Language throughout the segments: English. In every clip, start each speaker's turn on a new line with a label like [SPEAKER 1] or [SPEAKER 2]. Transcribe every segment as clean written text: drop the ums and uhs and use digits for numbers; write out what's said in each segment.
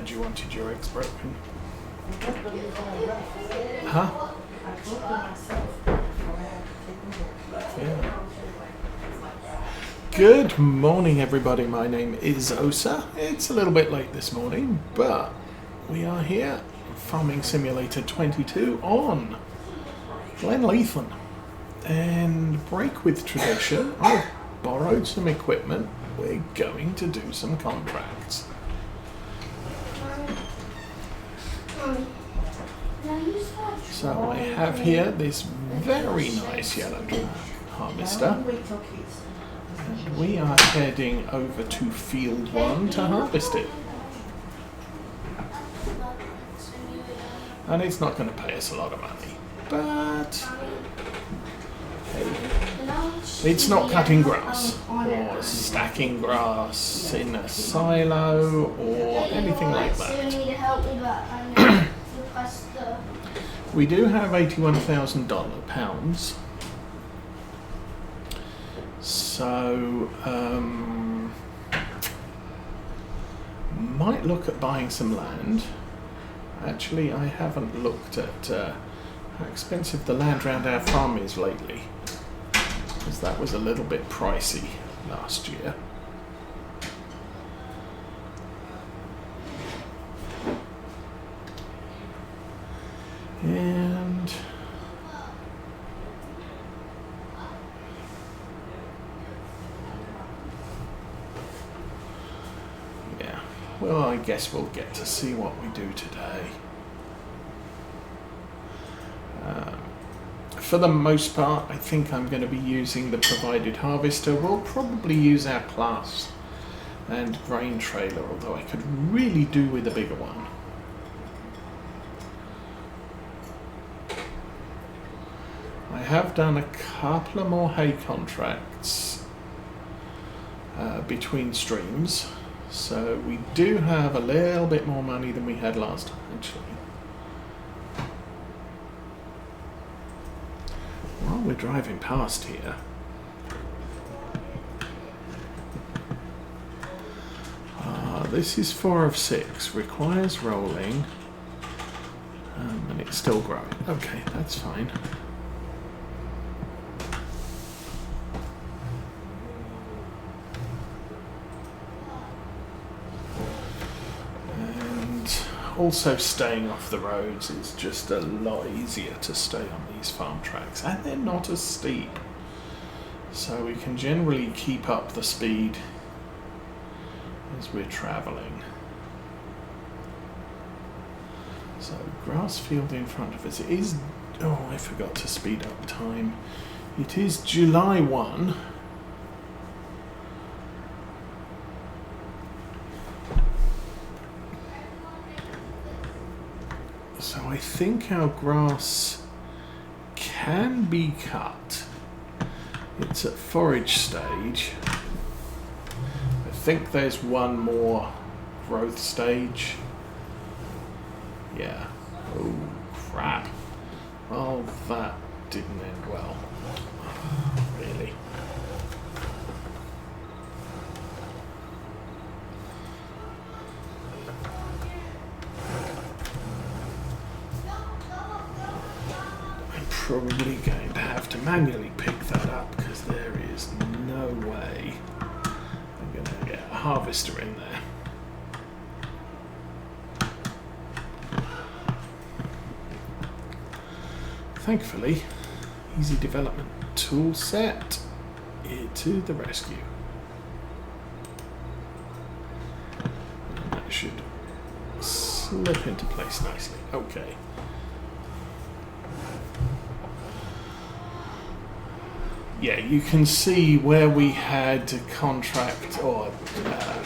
[SPEAKER 1] said you wanted your eggs broken. Huh? Yeah. Good morning, everybody. My name is Osa. It's a little bit late this morning, but we are here, Farming Simulator 22 on Glenleathann. And break with tradition, I've borrowed some equipment. We're going to do some contracts. So I have here this very nice yellow harvester. And we are heading over to field 1 to harvest it. And it's not going to pay us a lot of money, but hey, it's not cutting grass or stacking grass in a silo or anything like that. We do have $81,000 pounds. So, might look at buying some land. Actually, I haven't looked at how expensive the land around our farm is lately, because that was a little bit pricey last year. And yeah, well, I guess we'll get to see what we do today. For the most part, I think I'm going to be using the provided harvester. We'll probably use our class and grain trailer, although I could really do with a bigger one. I have done a couple of more hay contracts between streams, so we do have a little bit more money than we had last time, actually. While we're driving past here, this is 4 of 6, requires rolling, and it's still growing. Okay, that's fine. Also, staying off the roads is just a lot easier to stay on these farm tracks, and they're not as steep, so we can generally keep up the speed as we're travelling. So, grass field in front of us. It is, oh, I forgot to speed up time. It is July 1. So I think our grass can be cut. It's at forage stage. I think there's one more growth stage. Yeah. Oh, crap. Well, that didn't end well. Really. Probably going to have to manually pick that up, because there is no way I'm going to get a harvester in there. Thankfully, easy development tool set to the rescue. And that should slip into place nicely. Okay. Yeah, you can see where we had a contract or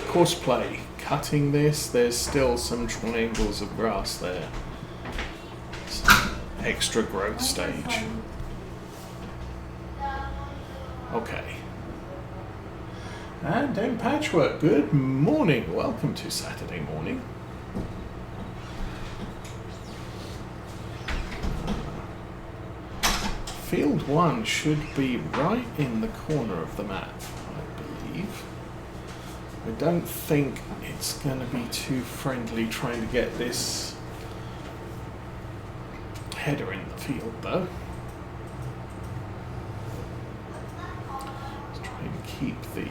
[SPEAKER 1] courseplay cutting this. There's still some triangles of grass there. Some extra growth stage. Okay. And then Patchwork, good morning. Welcome to Saturday morning. Field 1 should be right in the corner of the map, I believe. I don't think it's going to be too friendly trying to get this header in the field though. Let's try and keep the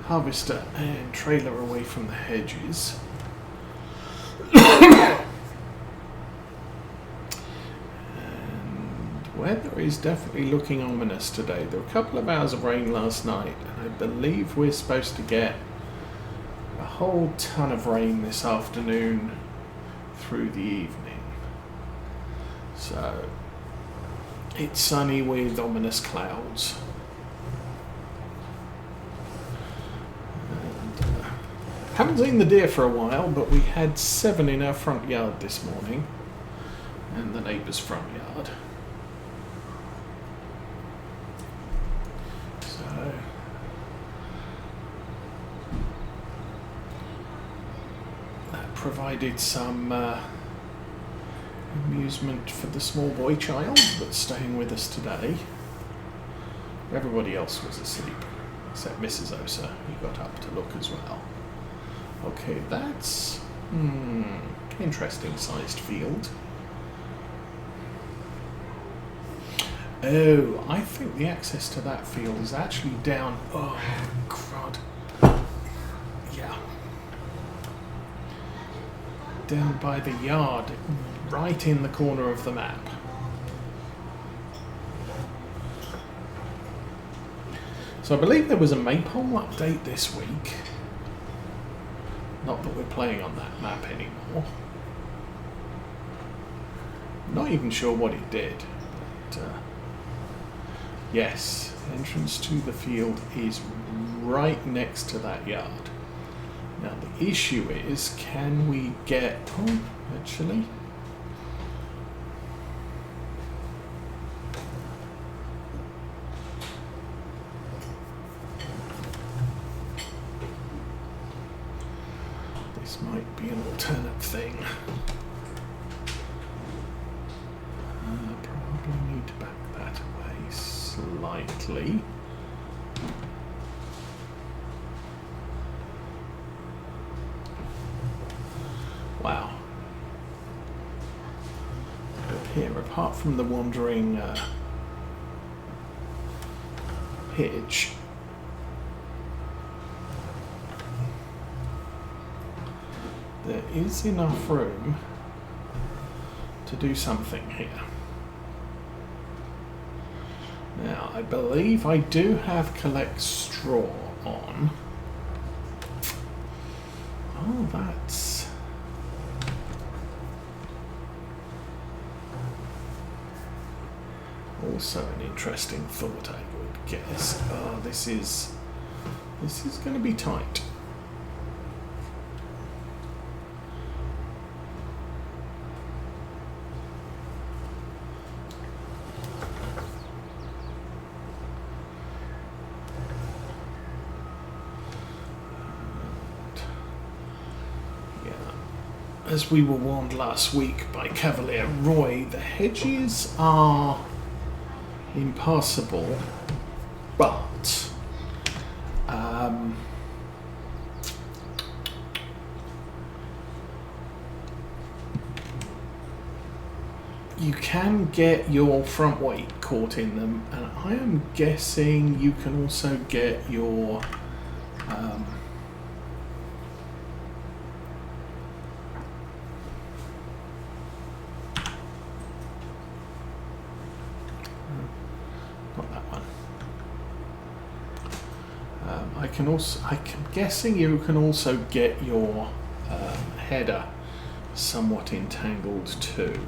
[SPEAKER 1] harvester and trailer away from the hedges. Weather is definitely looking ominous today. There were a couple of hours of rain last night, and I believe we're supposed to get a whole ton of rain this afternoon through the evening. So it's sunny with ominous clouds. And, haven't seen the deer for a while, but we had 7 in our front yard this morning, and the neighbour's front yard. Provided some amusement for the small boy child that's staying with us today. Everybody else was asleep, except Mrs. Osa. He got up to look as well. Okay, that's interesting sized field. Oh, I think the access to that field is actually down. Oh, crud. Yeah. Down by the yard, right in the corner of the map. So I believe there was a maypole update this week. Not that we're playing on that map anymore. Not even sure what it did. But, yes, entrance to the field is right next to that yard. Now the issue is, can we get... Oh, actually... This might be an alternate thing. Probably need to back that away slightly. Wow. Up here, apart from the wandering pitch, there is enough room to do something here. Now, I believe I do have collect straw on. Oh, that's... also an interesting thought, I would guess. Oh, this is going to be tight. As we were warned last week by Cavalier Roy, the hedges are impassable, but you can get your front weight caught in them, and I am guessing you can also get your I'm guessing you can also get your header somewhat entangled too.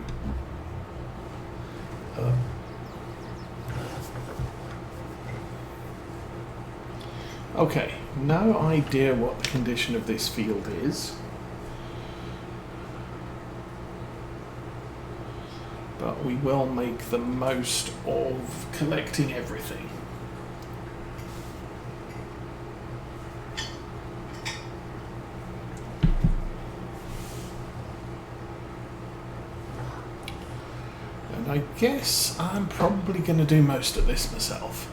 [SPEAKER 1] Okay, no idea what the condition of this field is, but we will make the most of collecting everything. I guess I'm probably going to do most of this myself.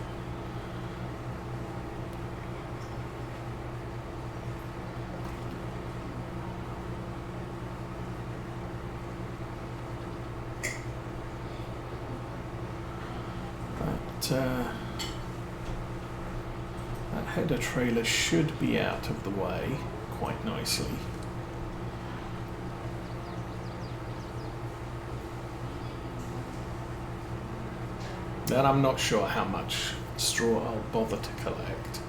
[SPEAKER 1] that header trailer should be out of the way quite nicely. And I'm not sure how much straw I'll bother to collect.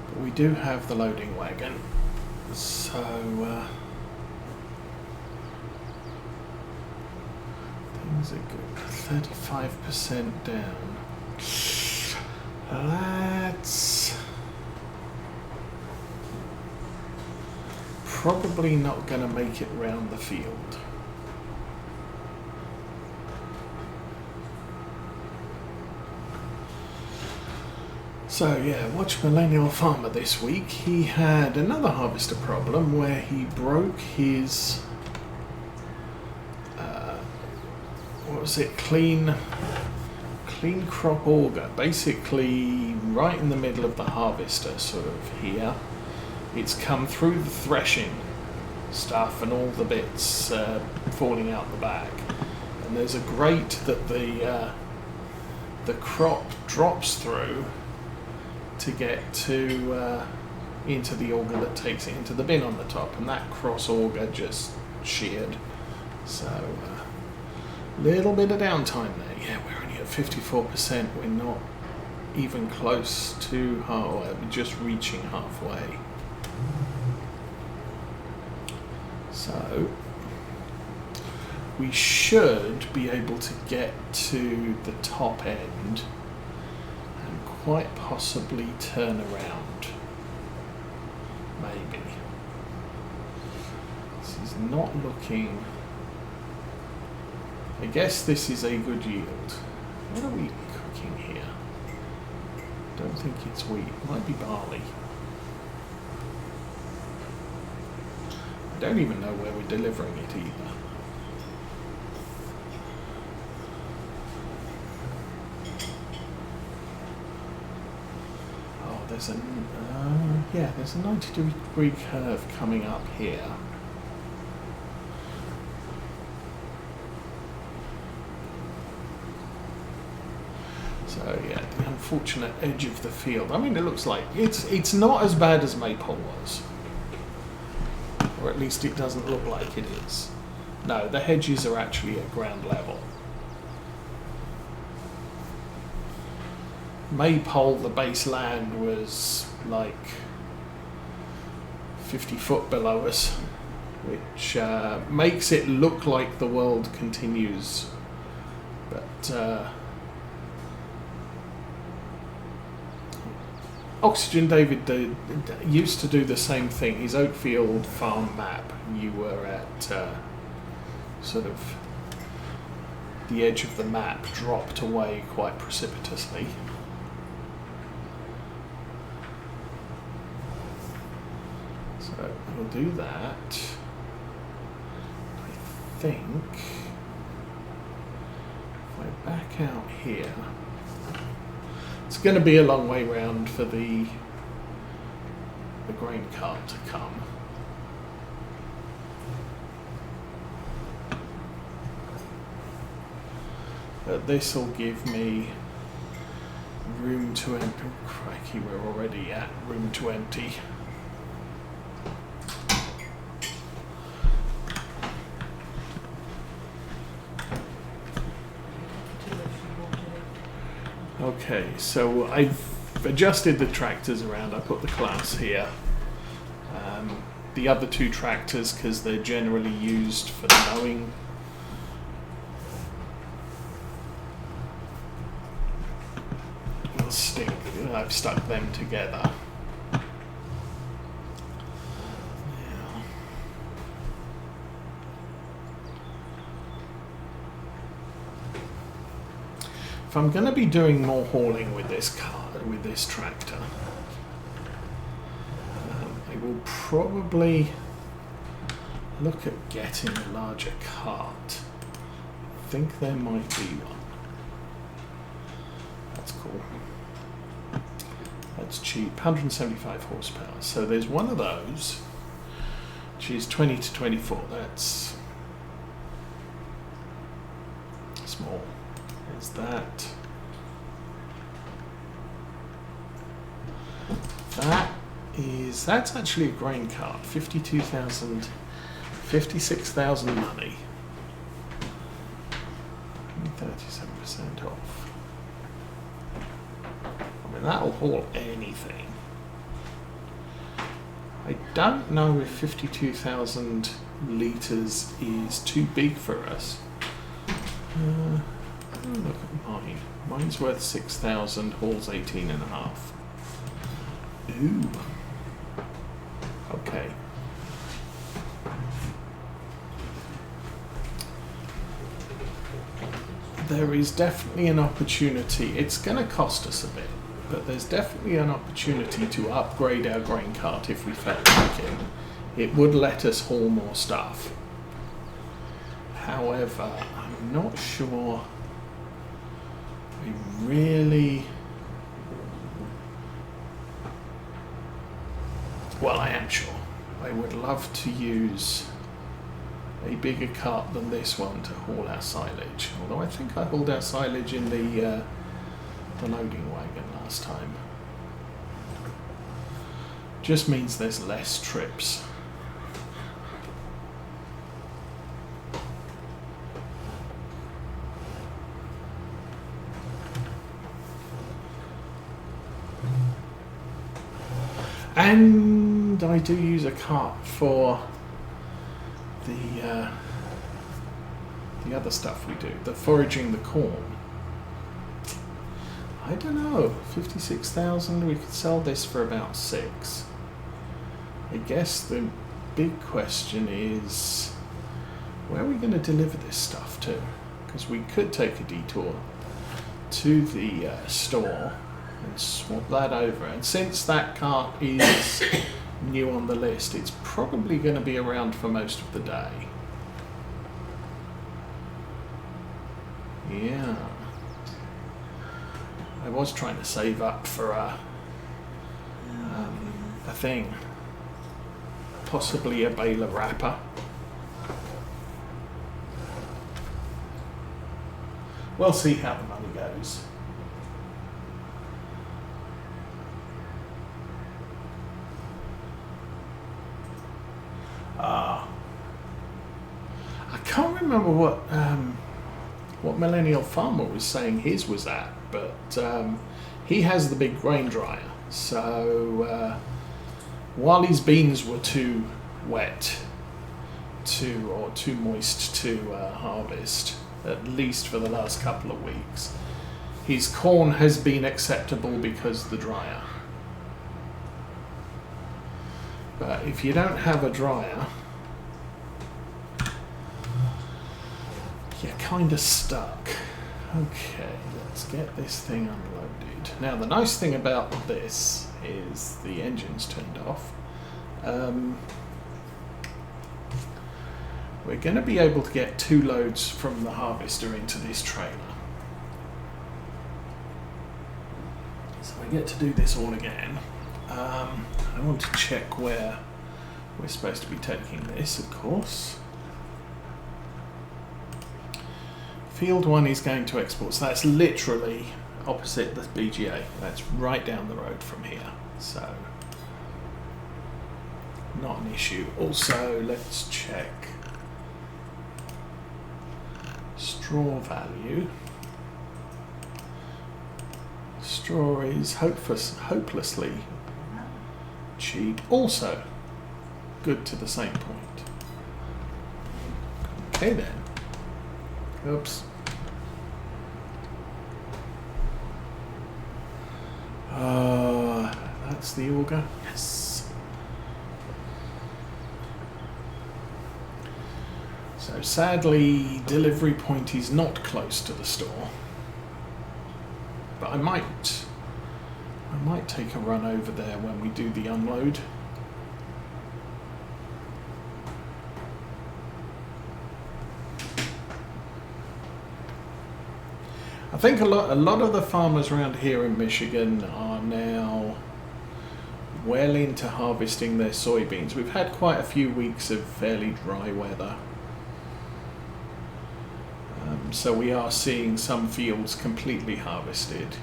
[SPEAKER 1] But we do have the loading wagon, so things are good. 35% down. That's probably not going to make it round the field. So yeah, watch Millennial Farmer this week. He had another harvester problem where he broke his what was it, clean crop auger, basically right in the middle of the harvester, sort of here. It's come through the threshing stuff and all the bits falling out the back, and there's a grate that the crop drops through to get to into the auger that takes it into the bin on the top, and that cross auger just sheared. So little bit of downtime there. Yeah, we're only at 54%. We're not even close to halfway. We're just reaching halfway. So we should be able to get to the top end and quite possibly turn around. Maybe. This is not looking... I guess this is a good yield. What are we cooking here? Don't think it's wheat. It might be barley. I don't even know where we're delivering it either. Oh, there's a 90-degree curve coming up here. So yeah, the unfortunate edge of the field. I mean, it looks like it's not as bad as Maypole was. Or at least it doesn't look like it is. No, the hedges are actually at ground level. Maypole, the base land was like 50 foot below us, which makes it look like the world continues. But Oxygen David used to do the same thing. His Oakfield farm map, you were at sort of the edge of the map, dropped away quite precipitously. So we'll do that. I think if I back out here, it's going to be a long way round for the grain cart to come. But this will give me room to empty. Oh, crikey, we're already at room to empty. Okay, so I've adjusted the tractors around. I put the class here. The other two tractors, because they're generally used for the mowing. I've stuck them together. Yeah. If I'm going to be doing more hauling with this car, with this tractor, I will probably look at getting a larger cart. I think there might be one. That's cool. That's cheap, 175 horsepower. So there's one of those, which is 20 to 24. That's small is that. That's actually a grain cart. 52,000, 56,000 money. 37% off. I mean, that'll haul anything. I don't know if 52,000 litres is too big for us. Look at mine. Mine's worth 6,000, hauls 18.5. Ooh. Okay. There is definitely an opportunity. It's going to cost us a bit, but there's definitely an opportunity to upgrade our grain cart if we felt like it. It would let us haul more stuff. However, I'm not sure we really... Well, I am sure. I would love to use a bigger cart than this one to haul our silage. Although I think I hauled our silage in the loading wagon last time. Just means there's less trips. And I do use a cart for the other stuff we do, the foraging the corn. I don't know, 56,000, we could sell this for about 6. I guess the big question is, where are we going to deliver this stuff to? Because we could take a detour to the store and swap that over, and since that cart is new on the list, it's probably going to be around for most of the day. Yeah, I was trying to save up for a thing, possibly a baler wrapper. We'll see how the money goes. I can't remember what Millennial Farmer was saying his was at, but he has the big grain dryer. So while his beans were too wet or too moist to harvest, at least for the last couple of weeks, his corn has been acceptable because of the dryer. But if you don't have a dryer, you're kind of stuck. Okay, let's get this thing unloaded. Now, the nice thing about this is the engine's turned off. We're going to be able to get 2 loads from the harvester into this trailer. So I get to do this all again. I want to check where we're supposed to be taking this, of course. Field 1 is going to export, so that's literally opposite the BGA. That's right down the road from here, so not an issue. Also, let's check straw value. Straw is hopelessly cheap. Also, good to the same point. Okay then. Oops. That's the auger. Yes. So sadly, delivery point is not close to the store. But I might take a run over there when we do the unload. I think a lot of the farmers around here in Michigan are now well into harvesting their soybeans. We've had quite a few weeks of fairly dry weather. So we are seeing some fields completely harvested,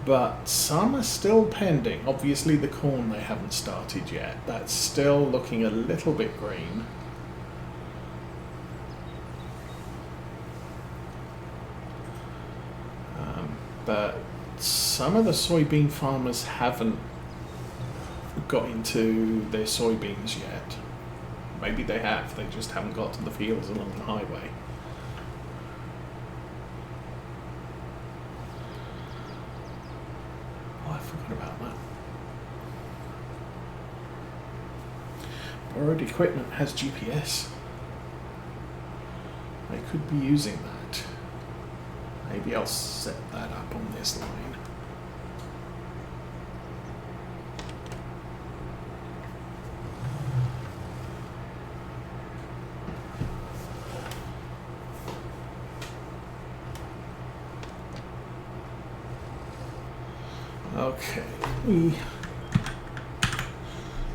[SPEAKER 1] but some are still pending. Obviously the corn they haven't started yet. That's still looking a little bit green. But some of the soybean farmers haven't got into their soybeans yet. Maybe they have, they just haven't got to the fields along the highway. Oh, I forgot about that. Borrowed equipment has GPS. I could be using that. Maybe I'll set that up on this line. Okay.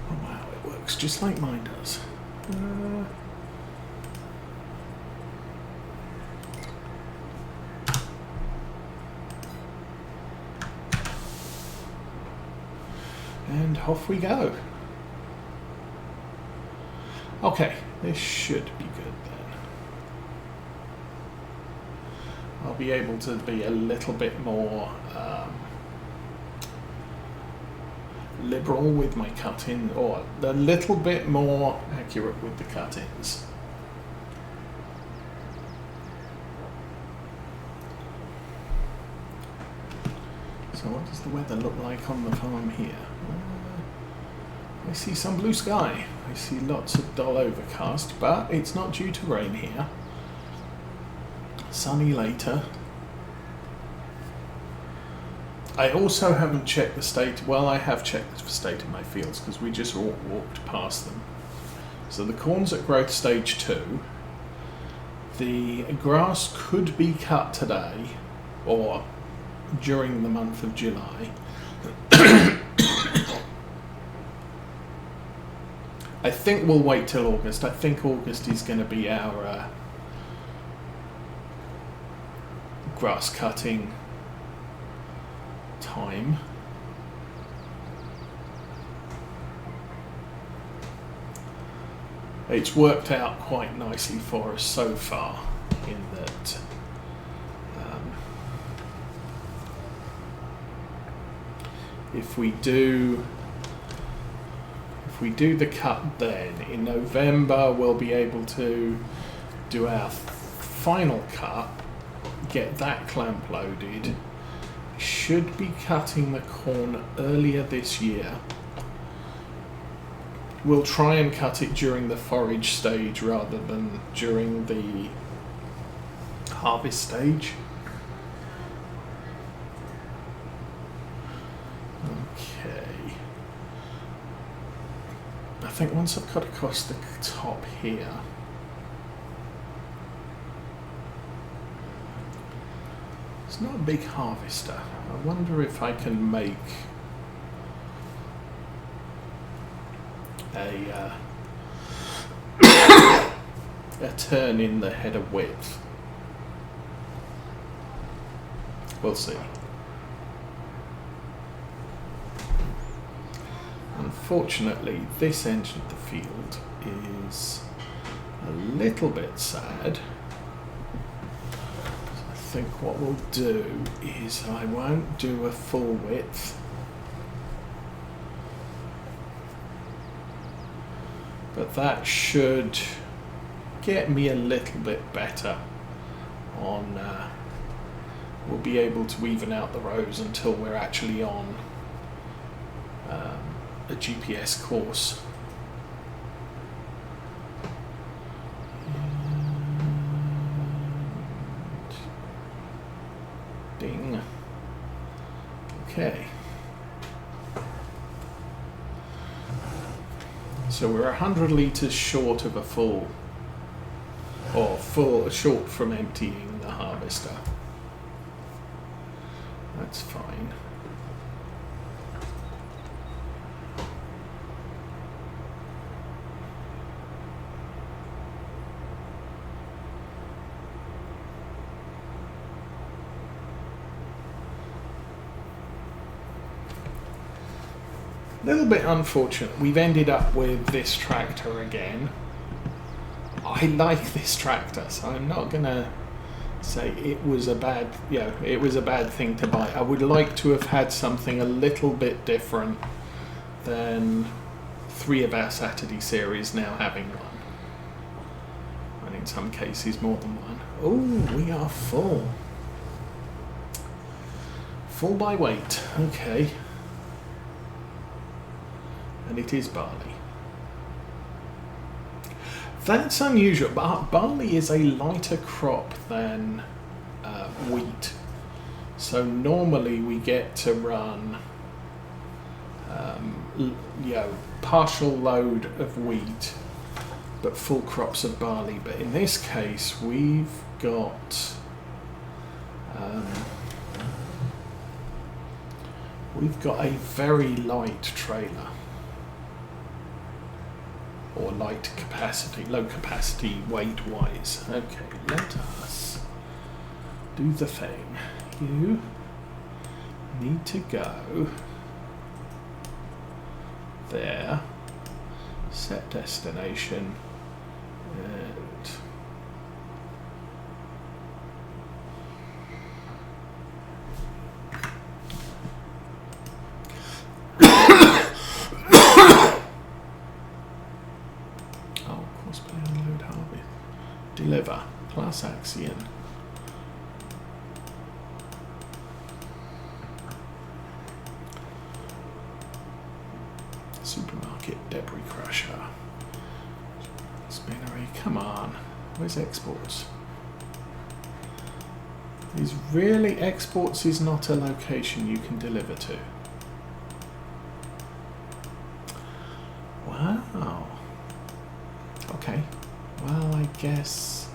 [SPEAKER 1] Oh wow, it works just like mine does. And off we go. Okay, this should be good then. I'll be able to be a little bit more liberal with my cut-in, or a little bit more accurate with the cut-ins. So what does the weather look like on the farm here? I see some blue sky. I see lots of dull overcast, but it's not due to rain here. Sunny later. I also haven't checked the state. Well, I have checked the state of my fields because we just walked past them. So the corn's at growth stage 2. The grass could be cut today or during the month of July. I think we'll wait till August. I think August is going to be our grass cutting time. It's worked out quite nicely for us so far in that if we do the cut then in November, we'll be able to do our final cut, get that clamp loaded. Should be cutting the corn earlier this year. We'll try and cut it during the forage stage rather than during the harvest stage. Okay. I think once I've cut across the top here, it's not a big harvester. I wonder if I can make a turn in the header width. We'll see. Unfortunately, this end of the field is a little bit sad. I think what we'll do is I won't do a full width, but that should get me a little bit better on, we'll be able to even out the rows until we're actually on a GPS course. Ding. Okay. So we're 100 litres short of a full, or short from emptying the harvester. That's fine. little bit unfortunate. We've ended up with this tractor again. I like this tractor, so I'm not gonna say it was a bad, it was a bad thing to buy. I would like to have had something a little bit different than 3 of our Saturday series now having one, and in some cases more than one. Oh, we are full. Full by weight, okay. And it is barley. That's unusual. Barley is a lighter crop than wheat. So normally we get to run partial load of wheat but full crops of barley. But in this case we've got a very light trailer. Or light capacity, low capacity weight wise. Okay, let us do the thing. You need to go there, set destination, and deliver plus Axion. Supermarket debris crusher. Spinnery, come on. Where's exports? Is really exports is not a location you can deliver to? Wow. Okay. Well, I guess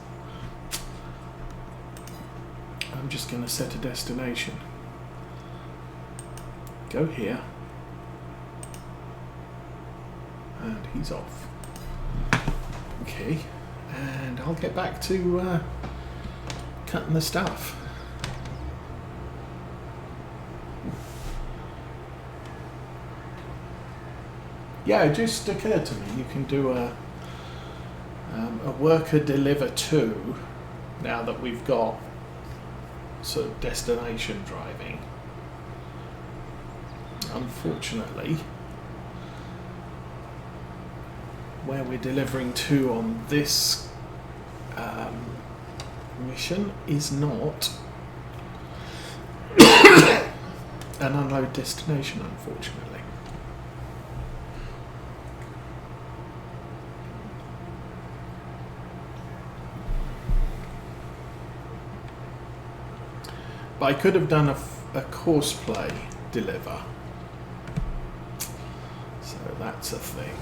[SPEAKER 1] I'm just going to set a destination. Go here. And he's off. Okay. And I'll get back to cutting the stuff. Yeah, it just occurred to me you can do a worker deliver to, now that we've got sort of destination driving. Unfortunately, where we're delivering to on this mission is not an unload destination, unfortunately. But I could have done a course play deliver. So that's a thing.